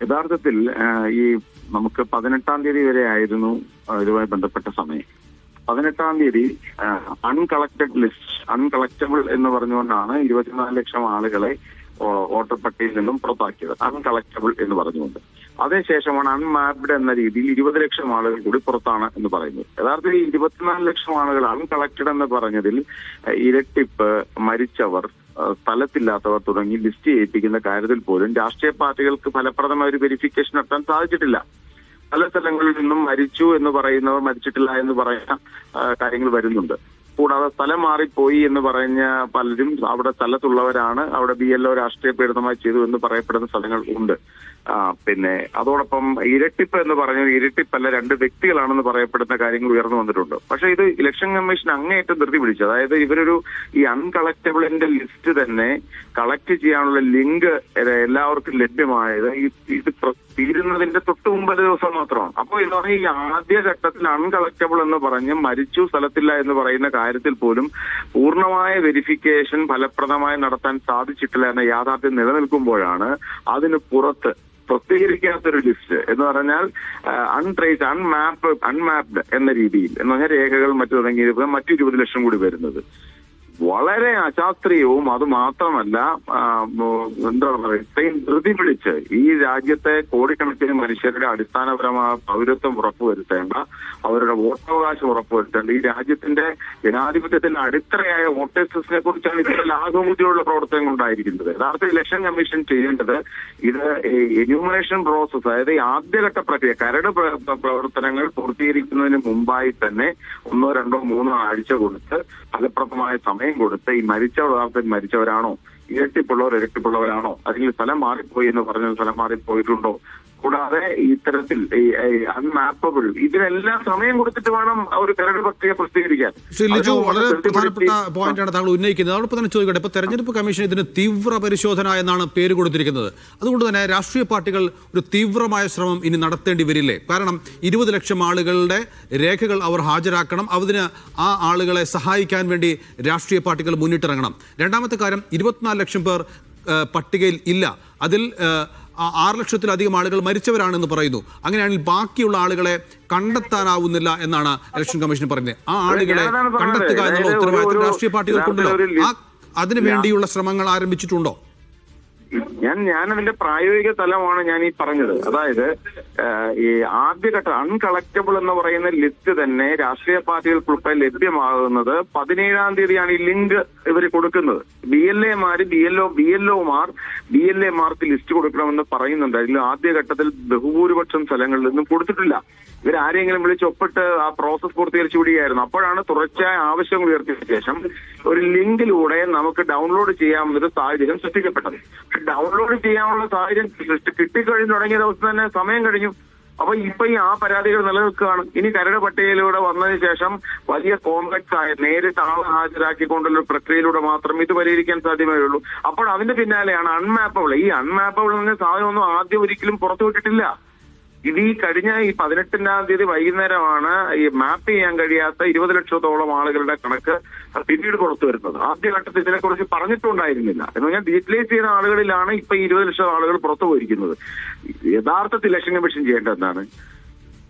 യഥാർത്ഥത്തിൽ ഈ നമുക്ക് 18-ാം തീയതി വരെ ആയിരുന്നു ഇതുമായി ബന്ധപ്പെട്ട സമയം. 18-ാം തീയതി അൺകളക്റ്റഡ് ലിസ്റ്റ്, അൺകളക്റ്റബിൾ എന്ന് പറഞ്ഞുകൊണ്ടാണ് 24 ലക്ഷം ആളുകളെ വോട്ടർ പട്ടികയിൽ നിന്നും പുറത്താക്കിയത്. അൺകളക്റ്റബിൾ എന്ന് പറഞ്ഞുകൊണ്ട് അതിനുശേഷമാണ് അൺമാപ്ഡ് എന്ന രീതിയിൽ 20 ലക്ഷം ആളുകൾ കൂടി പുറത്താണ് എന്ന് പറയുന്നത്. യഥാർത്ഥത്തിൽ 24 ലക്ഷം ആളുകൾ അൺകളക്റ്റഡ് എന്ന് പറഞ്ഞതിൽ ഇരട്ടിപ്പ്, മരിച്ചവർ, സ്ഥലത്തില്ലാത്തവർ തുടങ്ങി ലിസ്റ്റ് ചെയ്യിപ്പിക്കുന്ന കാര്യത്തിൽ പോലും രാഷ്ട്രീയ പാർട്ടികൾക്ക് ഫലപ്രദമായ ഒരു വെരിഫിക്കേഷൻ നടത്താൻ സാധിച്ചിട്ടില്ല. പല സ്ഥലങ്ങളിൽ നിന്നും മരിച്ചു എന്ന് പറയുന്നവർ മരിച്ചിട്ടില്ല എന്ന് പറയുന്ന കാര്യങ്ങൾ വരുന്നുണ്ട്. കൂടാതെ സ്ഥലം മാറിപ്പോയി എന്ന് പറഞ്ഞ പലരും അവിടെ സ്ഥലത്തുള്ളവരാണ്, അവിടെ BLO രാഷ്ട്രീയ പീഡനമായി ചെയ്തു എന്ന് പറയപ്പെടുന്ന സ്ഥലങ്ങൾ ഉണ്ട്. പിന്നെ അതോടൊപ്പം ഇരട്ടിപ്പ് എന്ന് പറഞ്ഞാൽ ഇരട്ടിപ്പല്ല, 2 വ്യക്തികളാണെന്ന് പറയപ്പെടുന്ന കാര്യങ്ങൾ ഉയർന്നു വന്നിട്ടുണ്ട്. പക്ഷെ ഇത് ഇലക്ഷൻ കമ്മീഷൻ അങ്ങേയറ്റം ധൃതി പിടിച്ചു. അതായത് ഇവരൊരു ഈ അൺകളക്റ്റബിളിന്റെ ലിസ്റ്റ് തന്നെ കളക്ട് ചെയ്യാനുള്ള ലിങ്ക് എല്ലാവർക്കും ലഭ്യമായത് ഇത് തീരുന്നതിന്റെ തൊട്ട് മുമ്പ് ദിവസം മാത്രമാണ്. അപ്പോൾ ഇതാണ് ഈ ആദ്യ ഘട്ടത്തിൽ അൺകളക്റ്റബിൾ എന്ന് പറഞ്ഞ് മരിച്ചു, സ്ഥലത്തില്ല എന്ന് പറയുന്ന കാര്യത്തിൽ പോലും പൂർണ്ണമായ വെരിഫിക്കേഷൻ ഫലപ്രദമായി നടത്താൻ സാധിച്ചിട്ടില്ല എന്ന യാഥാർത്ഥ്യം നിലനിൽക്കുമ്പോഴാണ് അതിന് പുറത്ത് പ്രസിദ്ധീകരിക്കാത്തൊരു ലിസ്റ്റ് എന്ന് പറഞ്ഞാൽ അൺട്രേസ്, അൺമാപ്ഡ് എന്ന രീതിയിൽ എന്ന് പറഞ്ഞാൽ രേഖകൾ മറ്റു തുടങ്ങിയ മറ്റു 20 ലക്ഷം കൂടി വരുന്നത് വളരെ അശാസ്ത്രീയവും അത് മാത്രമല്ല എന്താ പറയുക ഇത്രയും ധൃതി പിടിച്ച് ഈ രാജ്യത്തെ കോടിക്കണക്കിന് മനുഷ്യരുടെ അടിസ്ഥാനപരമായ പൗരത്വം ഉറപ്പുവരുത്തേണ്ട, അവരുടെ വോട്ടവകാശം ഉറപ്പുവരുത്തേണ്ട, ഈ രാജ്യത്തിന്റെ ജനാധിപത്യത്തിന്റെ അടിത്തറയായ വോട്ടേഴ്സിനെ കുറിച്ചാണ് ഇത്ര ലാഘവബുദ്ധിയുള്ള പ്രവർത്തനങ്ങൾ ഉണ്ടായിരിക്കുന്നത്. യഥാർത്ഥ ഇലക്ഷൻ കമ്മീഷൻ ചെയ്യേണ്ടത് ഇത് എന്യൂമറേഷൻ പ്രോസസ്, അതായത് ആദ്യഘട്ട പ്രക്രിയ കരട് പ്രവർത്തനങ്ങൾ പൂർത്തീകരിക്കുന്നതിന് മുമ്പായി തന്നെ 1, 2, 3 ആഴ്ച കൊടുത്ത് ഫലപ്രദമായ സമയം കൊടുത്ത് ഈ മരിച്ചവർ മരിച്ചവരാണോ, ഇരട്ടിപ്പുള്ളവരാണോ, അല്ലെങ്കിൽ സ്ഥലം മാറിപ്പോയി എന്ന് പറഞ്ഞത് സ്ഥലം മാറിപ്പോയിട്ടുണ്ടോ, കൂടാതെ ഇത്തരത്തിൽ അൺമാപ്പബിൾ, ഇതിനെല്ലാം സമയം കൊടുത്തിട്ട് വേണം ഒരു കരട് പ്രക്രിയ പ്രസിദ്ധീകരിക്കാൻ. ലിജു, വളരെ പ്രധാനപ്പെട്ട പോയിന്റാണ് താങ്കൾ ഉന്നയിക്കുന്നത്. അതോടൊപ്പം തന്നെ ചോദിക്കട്ടെ, ഇപ്പൊ തെരഞ്ഞെടുപ്പ് കമ്മീഷൻ ഇതിന് തീവ്ര പരിശോധന എന്നാണ് പേര് കൊടുത്തിരിക്കുന്നത്. അതുകൊണ്ട് തന്നെ രാഷ്ട്രീയ പാർട്ടികൾ ഒരു തീവ്രമായ ശ്രമം ഇനി നടത്തേണ്ടി വരില്ലേ? കാരണം 20 ലക്ഷം ആളുകളുടെ രേഖകൾ അവർ ഹാജരാക്കണം. അതിന് ആ ആളുകളെ സഹായിക്കാൻ വേണ്ടി രാഷ്ട്രീയ പാർട്ടികൾ മുന്നിട്ടിറങ്ങണം. രണ്ടാമത്തെ കാര്യം, 24 ലക്ഷം പേർ പട്ടികയിൽ ഇല്ല. അതിൽ 6 ലക്ഷത്തിലധികം ആളുകൾ മരിച്ചവരാണെന്ന് പറയുന്നു. അങ്ങനെയാണെങ്കിൽ ബാക്കിയുള്ള ആളുകളെ കണ്ടെത്താനാവുന്നില്ല എന്നാണ് ഇലക്ഷൻ കമ്മീഷൻ പറഞ്ഞത്. ആ ആളുകളെ കണ്ടെത്തുക എന്നുള്ള ഉത്തരവാദിത്വം രാഷ്ട്രീയ പാർട്ടികൾക്കുണ്ടല്ലോ. അതിനു വേണ്ടിയുള്ള ശ്രമങ്ങൾ ആരംഭിച്ചിട്ടുണ്ടോ? ഞാനതിന്റെ പ്രായോഗിക തലമാണ് ഞാൻ ഈ പറഞ്ഞത്. അതായത് ഈ ആദ്യഘട്ട അൺകളക്റ്റബിൾ എന്ന് പറയുന്ന ലിസ്റ്റ് തന്നെ രാഷ്ട്രീയ പാർട്ടികൾക്കുൾപ്പെടെ ലഭ്യമാകുന്നത് 17-ാം തീയതിയാണ് ഈ ലിങ്ക് ഇവർ കൊടുക്കുന്നത്. BLAമാർക്ക് ലിസ്റ്റ് കൊടുക്കണമെന്ന് പറയുന്നുണ്ട്. അതിൽ ആദ്യഘട്ടത്തിൽ ബഹുഭൂരിപക്ഷം സ്ഥലങ്ങളിൽ നിന്നും കൊടുത്തിട്ടില്ല. ഇവരാരെങ്കിലും വിളിച്ച് ഒപ്പിട്ട് ആ പ്രോസസ് പൂർത്തീകരിച്ചു വിടുകയായിരുന്നു. അപ്പോഴാണ് തുടർച്ചയായ ആവശ്യങ്ങൾ ഉയർത്തിയ ശേഷം ഒരു ലിങ്കിലൂടെ നമുക്ക് ഡൗൺലോഡ് ചെയ്യാവുന്നൊരു സാഹചര്യം സൃഷ്ടിക്കപ്പെട്ടത്. ഡൗൺലോഡ് ചെയ്യാനുള്ള സാഹചര്യം കിട്ടിക്കഴിഞ്ഞു തുടങ്ങിയ ദിവസം തന്നെ സമയം കഴിഞ്ഞു. അപ്പൊ ഇപ്പൊ ആ പരാതികൾ നിലനിൽക്കുകയാണ്. ഇനി കരട് പട്ടികയിലൂടെ വന്നതിന് ശേഷം വലിയ കോംപ്ലക്സ് ആയ നേരിട്ട് ആളെ ഹാജരാക്കിക്കൊണ്ടുള്ള പ്രക്രിയയിലൂടെ മാത്രം ഇത് പരിഹരിക്കാൻ സാധ്യമേ ഉള്ളൂ. അപ്പോൾ അതിന്റെ പിന്നാലെയാണ് അൺമാപ്പബിൾ. ഈ അൺമാപ്പബിൾ എന്ന സാധനമൊന്നും ആദ്യം ഒരിക്കലും പുറത്തുവിട്ടിട്ടില്ല. ഇത് ഈ കഴിഞ്ഞ 18-ാം തീയതി വൈകുന്നേരമാണ് ഈ മാപ്പ് ചെയ്യാൻ കഴിയാത്ത 20 ലക്ഷത്തോളം ആളുകളുടെ കണക്ക് പിന്നീട് പുറത്തു വരുന്നത്. ആദ്യഘട്ടത്തിൽ ഇതിനെക്കുറിച്ച് പറഞ്ഞിട്ടുണ്ടായിരുന്നില്ല. എന്ന് പറഞ്ഞാൽ ഡീറ്റലൈസ് ചെയ്യുന്ന ആളുകളിലാണ് ഇപ്പൊ 20 ലക്ഷം ആളുകൾ പുറത്തു പോയിരിക്കുന്നത്. യഥാർത്ഥത്തിൽ ഇലക്ഷൻ കമ്മീഷൻ ചെയ്യേണ്ടത് എന്താണ്?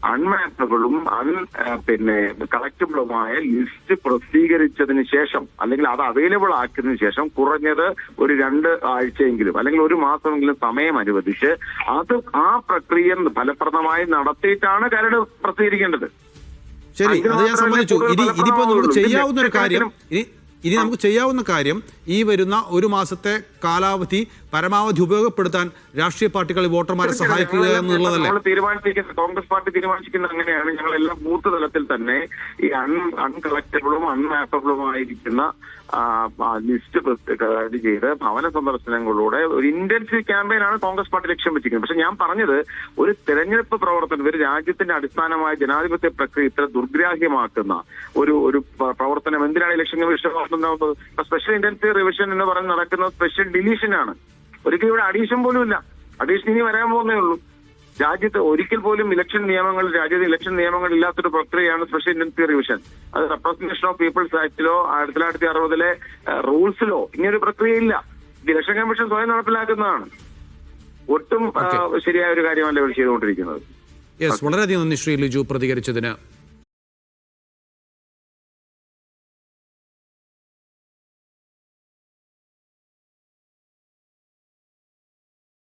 അൺമാപ്പബിളും കളക്റ്റബിളുമായ ലിസ്റ്റ് പ്രസിദ്ധീകരിച്ചതിന് ശേഷം, അല്ലെങ്കിൽ അത് അവൈലബിൾ ആക്കിയതിനു ശേഷം കുറഞ്ഞത് ഒരു 2 ആഴ്ചയെങ്കിലും അല്ലെങ്കിൽ 1 മാസമെങ്കിലും സമയം അനുവദിച്ച് ആ പ്രക്രിയ ഫലപ്രദമായി നടത്തിയിട്ടാണ് കരട് പ്രസിദ്ധീകരിക്കേണ്ടത്. ശരി, അത് ഞാൻ സമ്മതിച്ചു. ഇതിപ്പോ നമുക്ക് ചെയ്യാവുന്ന ഒരു കാര്യം നമുക്ക് ചെയ്യാവുന്ന കാര്യം ഈ വരുന്ന 1 മാസത്തെ കാലാവധി പരമാവധി ഉപയോഗപ്പെടുത്താൻ രാഷ്ട്രീയ പാർട്ടികൾ വോട്ടർമാരെ സഹായിക്കുക എന്നുള്ളതല്ലേ? കോൺഗ്രസ് പാർട്ടി തീരുമാനിച്ചിരിക്കുന്നത് അങ്ങനെയാണ്. ഞങ്ങളെല്ലാം ബൂത്ത് തലത്തിൽ തന്നെ ഈ അൺകളക്റ്റബിളും അൺമാപ്പബിളുമായിരിക്കുന്ന ലിസ്റ്റ് പ്രസിദ്ധീകരിച്ച് ചെയ്ത് ഭവന സന്ദർശനങ്ങളിലൂടെ ഒരു ഇന്റൻസീവ് ക്യാമ്പയിനാണ് കോൺഗ്രസ് പാർട്ടി ലക്ഷ്യം വെച്ചിരിക്കുന്നത്. പക്ഷെ ഞാൻ പറഞ്ഞത് ഒരു തെരഞ്ഞെടുപ്പ് പ്രവർത്തനം, ഒരു രാജ്യത്തിന്റെ അടിസ്ഥാനമായ ജനാധിപത്യ പ്രക്രിയ ഇത്ര ദുർഗ്രാഹ്യമാക്കുന്ന ഒരു പ്രവർത്തനം എന്തിനാണ് ഇലക്ഷൻ കമ്മീഷൻ നടത്തുന്നത്? സ്പെഷ്യൽ ഇന്റൻസീവ് റിവിഷൻ എന്ന് പറഞ്ഞ് നടക്കുന്ന സ്പെഷ്യൽ ഡിലീഷനാണ്. ഒരിക്കലും ഇവിടെ അഡീഷൻ പോലും ഇല്ല. അഡീഷൻ ഇനി വരാൻ പോകുന്നേ ഉള്ളൂ. രാജ്യത്ത് ഒരിക്കൽ പോലും രാജ്യത്ത് ഇലക്ഷൻ നിയമങ്ങൾ ഇല്ലാത്തൊരു പ്രക്രിയയാണ് സ്പെഷ്യൽ ഇന്റൻസീവ് റിവിഷൻ. അത് റെപ്രസെന്റേഷൻ ഓഫ് പീപ്പിൾസ് ആക്ടിലോ 1960 റൂൾസിലോ ഇങ്ങനൊരു പ്രക്രിയ ഇല്ല. ഇത് ഇലക്ഷൻ കമ്മീഷൻ സ്വയം നടപ്പിലാക്കുന്നതാണ്. ഒട്ടും ശരിയായ ഒരു കാര്യമല്ല ഇവർ ചെയ്തുകൊണ്ടിരിക്കുന്നത്. യെസ്, വളരെയധികം നന്ദി ശ്രീ ലിജു പ്രതികരിച്ചതിന്.